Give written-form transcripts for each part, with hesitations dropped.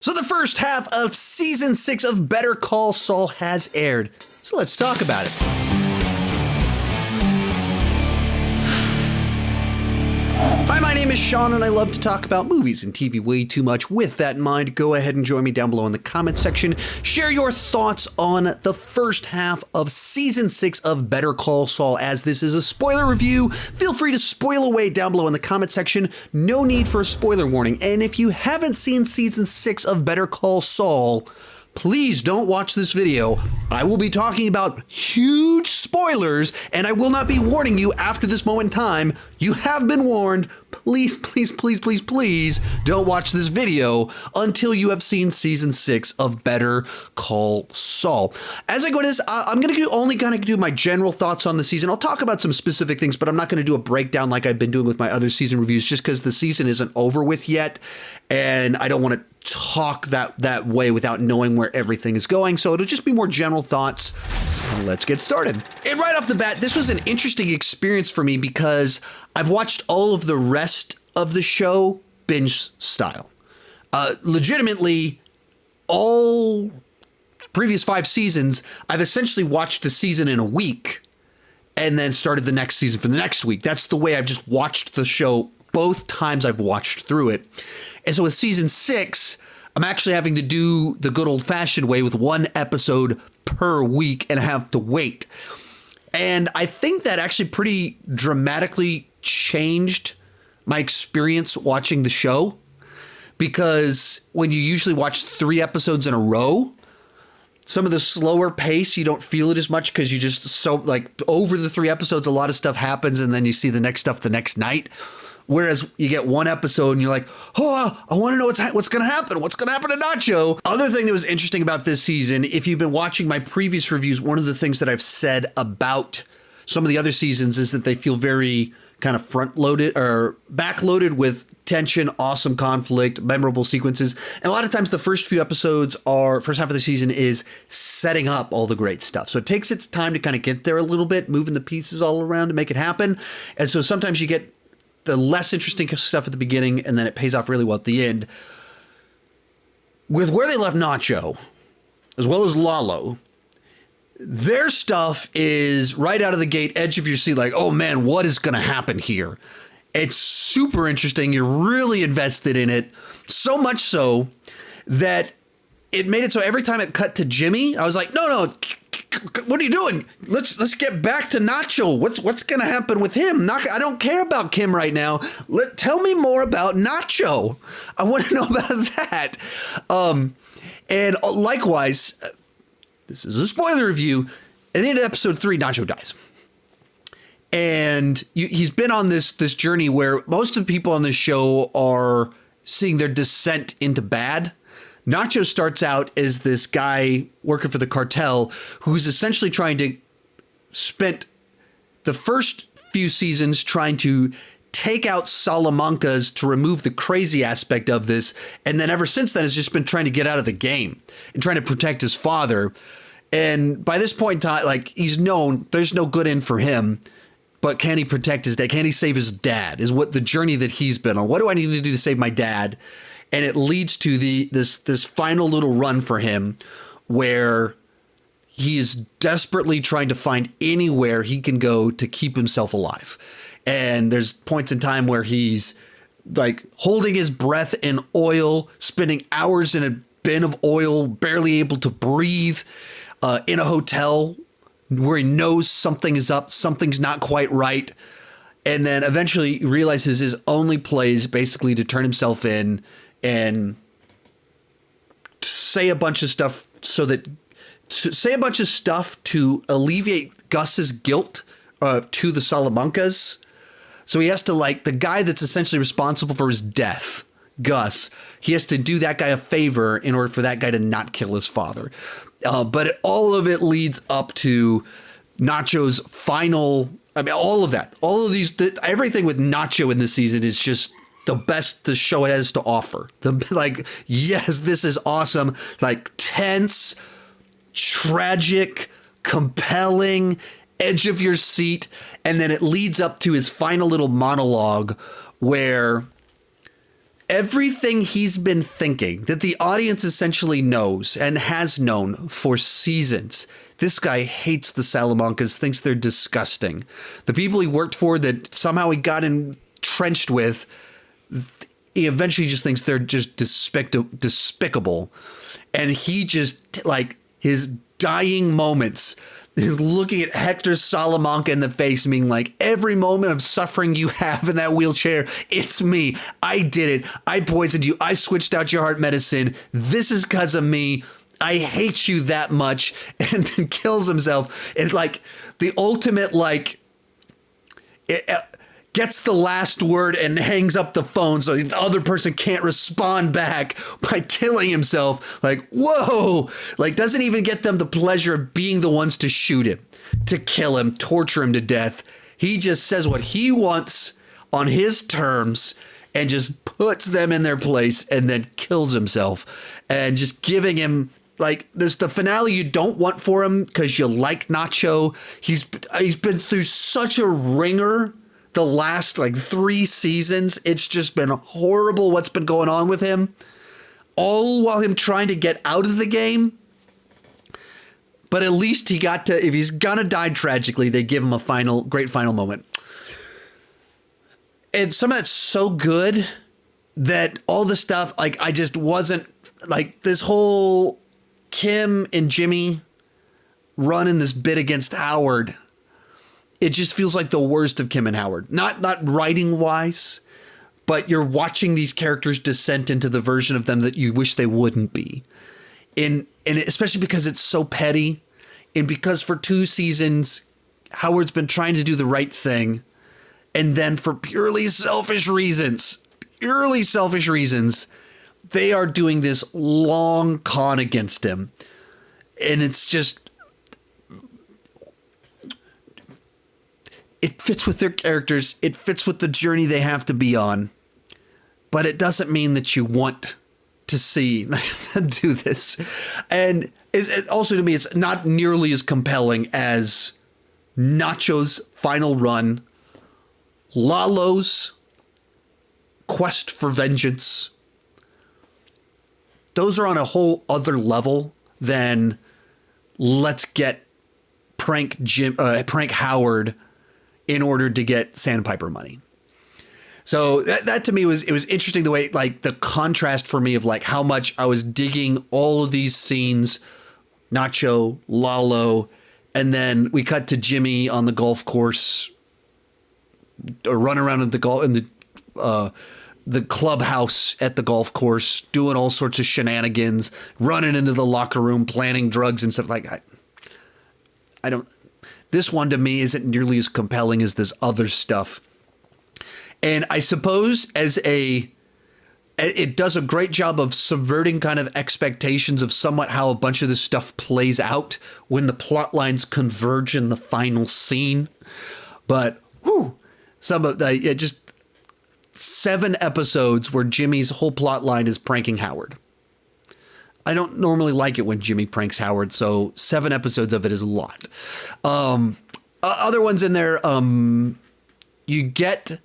So the first half of season 6 of Better Call Saul has aired. So let's talk about it. Hi, my name is Sean, and I love to talk about movies and TV way too much. With that in mind, go ahead and join me down below in the comment section. Share your thoughts on the first half of Season 6 of Better Call Saul. As this is a spoiler review, feel free to spoil away down below in the comment section. No need for a spoiler warning. And if you haven't seen Season 6 of Better Call Saul, please don't watch this video. I will be talking about huge spoilers, and I will not be warning you after this moment in time. You have been warned. Please, please, please, please, please don't watch this video until you have seen season 6 of Better Call Saul. As I go to this, I'm only going to do my general thoughts on the season. I'll talk about some specific things, but I'm not going to do a breakdown like I've been doing with my other season reviews, just because the season isn't over with yet, and I don't want to talk that way without knowing where everything is going. So it'll just be more general thoughts. Let's get started. And right off the bat, this was an interesting experience for me because I've watched all of the rest of the show binge style. Legitimately, all previous 5 seasons, I've essentially watched a season in a week and then started the next season for the next week. That's the way I've just watched the show both times I've watched through it. And so with season 6, I'm actually having to do the good old fashioned way with 1 episode per week and have to wait. And I think that actually pretty dramatically changed my experience watching the show, because when you usually watch 3 episodes in a row, some of the slower pace, you don't feel it as much because you just over the 3 episodes, a lot of stuff happens and then you see the next stuff the next night. Whereas you get 1 episode and you're like, oh, I want to know what's going to happen. What's going to happen to Nacho? Other thing that was interesting about this season, if you've been watching my previous reviews, one of the things that I've said about some of the other seasons is that they feel very kind of front-loaded or back-loaded with tension, awesome conflict, memorable sequences. And a lot of times the first half of the season is setting up all the great stuff. So it takes its time to kind of get there a little bit, moving the pieces all around to make it happen. And so sometimes you get the less interesting stuff at the beginning, and then it pays off really well at the end. With where they left Nacho, as well as Lalo, their stuff is right out of the gate, edge of your seat, like, oh man, what is going to happen here? It's super interesting. You're really invested in it. So much so that it made it so every time it cut to Jimmy, I was like, no, what are you doing? Let's get back to Nacho. What's going to happen with him? I don't care about Kim right now. Tell me more about Nacho. I want to know about that. And likewise, this is a spoiler review. At the end of episode 3, Nacho dies. And he's been on this journey where most of the people on this show are seeing their descent into bad. Nacho starts out as this guy working for the cartel who's essentially spent the first few seasons trying to take out Salamanca's to remove the crazy aspect of this. And then ever since then has just been trying to get out of the game and trying to protect his father. And by this point in time, he's known there's no good in for him. But can he protect his dad? Can he save his dad? Is what the journey that he's been on. What do I need to do to save my dad? And it leads to this final little run for him where he is desperately trying to find anywhere he can go to keep himself alive. And there's points in time where he's holding his breath in oil, spending hours in a bin of oil, barely able to breathe, in a hotel where he knows something is up, something's not quite right. And then eventually realizes his only play is basically to turn himself in and say a bunch of stuff to alleviate Gus's guilt to the Salamancas. So he has to the guy that's essentially responsible for his death, Gus, he has to do that guy a favor in order for that guy to not kill his father. But all of it leads up to Nacho's final. I mean, all of that, everything with Nacho in this season is just the best the show has to offer. Yes, this is awesome. Tense, tragic, compelling, edge of your seat. And then it leads up to his final little monologue where everything he's been thinking that the audience essentially knows and has known for seasons. This guy hates the Salamancas, thinks they're disgusting. The people he worked for that somehow he got entrenched with, he eventually just thinks they're just despicable. And he just, like, his dying moments is looking at Hector Salamanca in the face, being like, every moment of suffering you have in that wheelchair, it's me. I did it. I poisoned you. I switched out your heart medicine. This is because of me. I hate you that much. And then kills himself. And like the ultimate, like, gets the last word and hangs up the phone so the other person can't respond back by killing himself. Like, whoa, like doesn't even get them the pleasure of being the ones to shoot him, to kill him, torture him to death. He just says what he wants on his terms and just puts them in their place and then kills himself, and just giving him, like, there's the finale you don't want for him because you like Nacho. He's been through such a ringer the last, like, 3 seasons. It's just been horrible what's been going on with him, all while him trying to get out of the game. But at least he got to, if he's gonna die tragically, they give him a great final moment. And some of that's so good that all the stuff, like, I just wasn't, like, this whole Kim and Jimmy running this bit against Howard, it just feels like the worst of Kim and Howard. Not writing wise, but you're watching these characters descent into the version of them that you wish they wouldn't be. And especially because it's so petty, and because for 2 seasons, Howard's been trying to do the right thing. And then for purely selfish reasons, they are doing this long con against him. And it's just, it fits with their characters. It fits with the journey they have to be on. But it doesn't mean that you want to see them do this. And also, to me, it's not nearly as compelling as Nacho's final run, Lalo's quest for vengeance. Those are on a whole other level than let's get prank Howard in order to get Sandpiper money. So that to me it was interesting, the way, like, the contrast for me of, like, how much I was digging all of these scenes, Nacho, Lalo, and then we cut to Jimmy on the golf course, or run around in the clubhouse at the golf course, doing all sorts of shenanigans, running into the locker room, planning drugs and stuff. Like, I don't. This one to me isn't nearly as compelling as this other stuff. And I suppose it does a great job of subverting kind of expectations of somewhat how a bunch of this stuff plays out when the plot lines converge in the final scene. But some of just 7 episodes where Jimmy's whole plot line is pranking Howard. I don't normally like it when Jimmy pranks Howard, so 7 episodes of it is a lot. Other ones in there, you get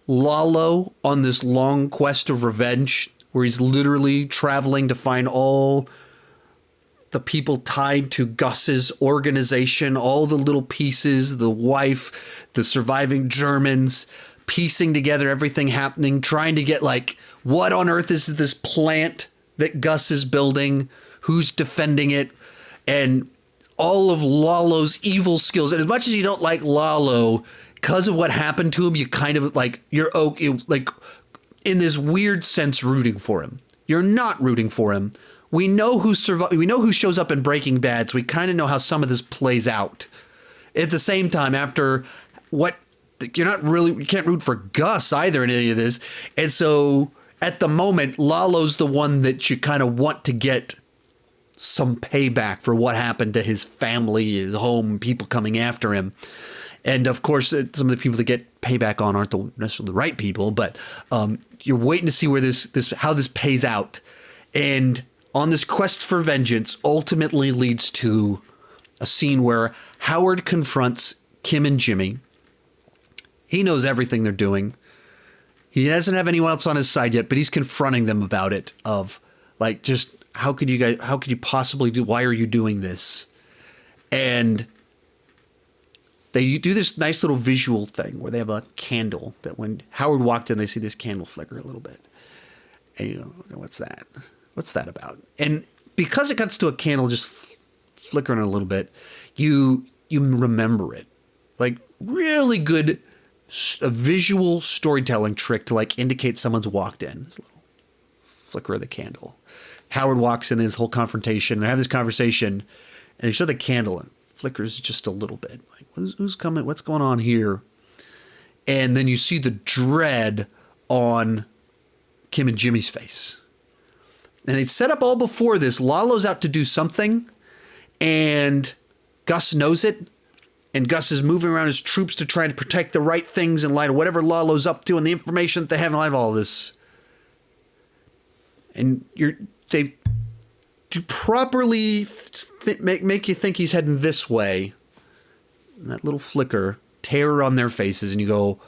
Lalo on this long quest of revenge where he's literally traveling to find all the people tied to Gus's organization, all the little pieces, the wife, the surviving Germans, piecing together everything happening, trying to get, like, what on earth is this plant that Gus is building, who's defending it, and all of Lalo's evil skills. And as much as you don't like Lalo, because of what happened to him, you kind of, like, you're like, in this weird sense, rooting for him. You're not rooting for him. We know who shows up in Breaking Bad, so we kind of know how some of this plays out. At the same time, after what, you can't root for Gus either in any of this. And so at the moment, Lalo's the one that you kind of want to get some payback for what happened to his family, his home, people coming after him. And of course, some of the people that get payback on aren't necessarily the right people, but you're waiting to see where how this pays out. And on this quest for vengeance ultimately leads to a scene where Howard confronts Kim and Jimmy. He knows everything they're doing. He doesn't have anyone else on his side yet, but he's confronting them about it of like, just how could you possibly why are you doing this? And they do this nice little visual thing where they have a candle that when Howard walked in, they see this candle flicker a little bit. And you know, what's that? What's that about? And because it cuts to a candle just flickering a little bit, you remember it. Like really good visual storytelling trick to like indicate someone's walked in. This little flicker of the candle. Howard walks in his whole confrontation. They have this conversation and they show the candle and flickers just a little bit. Like, who's coming? What's going on here? And then you see the dread on Kim and Jimmy's face. And they set up all before this. Lalo's out to do something, and Gus knows it. And Gus is moving around his troops to try to protect the right things in light of whatever Lalo's up to and the information that they have in light of all this. And they to properly make you think he's heading this way. And that little flicker, terror on their faces, and you go,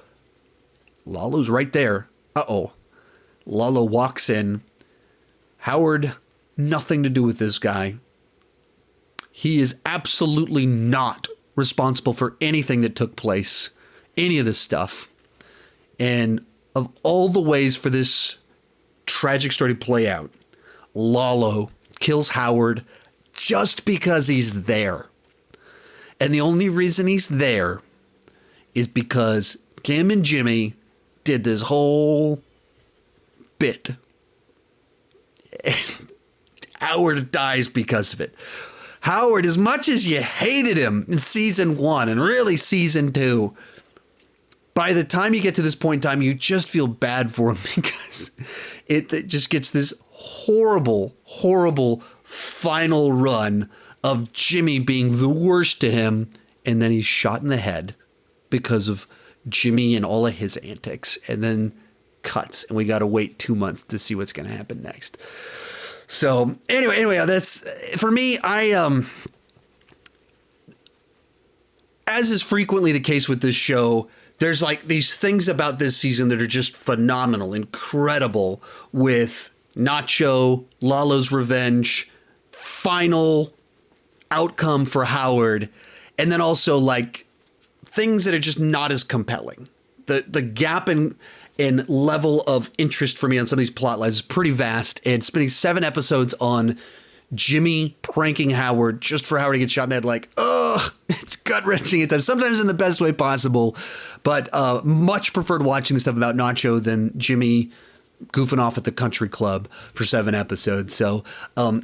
Lalo's right there. Uh-oh. Lalo walks in. Howard, nothing to do with this guy. He is absolutely not responsible for anything that took place, any of this stuff. And of all the ways for this tragic story to play out, Lalo kills Howard just because he's there. And the only reason he's there is because Kim and Jimmy did this whole bit. And Howard dies because of it. Howard, as much as you hated him in season 1 and really season 2, by the time you get to this point in time, you just feel bad for him because it just gets this horrible, horrible final run of Jimmy being the worst to him. And then he's shot in the head because of Jimmy and all of his antics. And then cuts, and we got to wait 2 months to see what's going to happen next. So anyway, that's for me. As is frequently the case with this show, there's like these things about this season that are just phenomenal, incredible, with Nacho, Lalo's revenge, final outcome for Howard, and then also like things that are just not as compelling. The gap in level of interest for me on some of these plot lines is pretty vast, and spending 7 episodes on Jimmy pranking Howard just for Howard to get shot in the head, like, oh, it's gut-wrenching at times, sometimes in the best way possible, but much preferred watching the stuff about Nacho than Jimmy goofing off at the country club for 7 episodes. So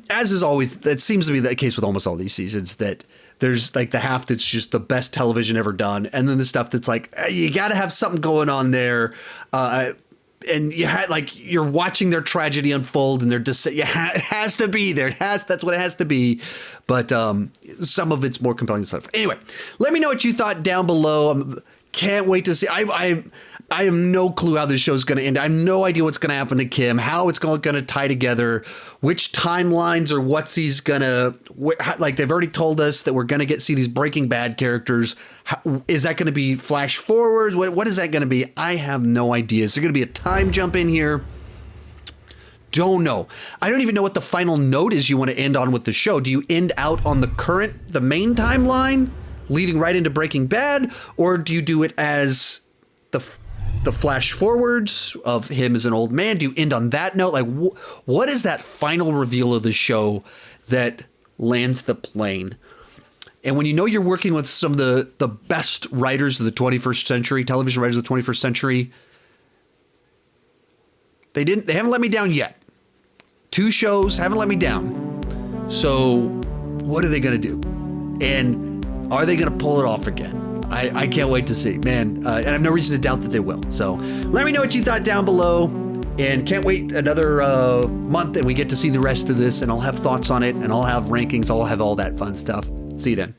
as is always, that seems to be the case with almost all these seasons, that there's like the half that's just the best television ever done, and then the stuff that's like, you got to have something going on there. And you had like, you're watching their tragedy unfold, and they're just, it has to be there. That's what it has to be. But some of it's more compelling stuff. Anyway, let me know what you thought down below. Can't wait to see. I have no clue how this show is going to end. I have no idea what's going to happen to Kim, how it's going to tie together, which timelines or what's he's going to, like they've already told us that we're going to see these Breaking Bad characters. Is that going to be flash forward? What is that going to be? I have no idea. Is there going to be a time jump in here? Don't know. I don't even know what the final note is you want to end on with the show. Do you end out on the main timeline leading right into Breaking Bad, or do you do it as the flash forwards of him as an old man? Do you end on that note? Like, what is that final reveal of the show that lands the plane? And when you know you're working with some of the best writers of the 21st century, television writers of the 21st century, they haven't let me down yet. 2 shows haven't let me down. So what are they going to do? And are they going to pull it off again? I can't wait to see, man. And I have no reason to doubt that they will. So let me know what you thought down below, and can't wait another month and we get to see the rest of this, and I'll have thoughts on it, and I'll have rankings. I'll have all that fun stuff. See you then.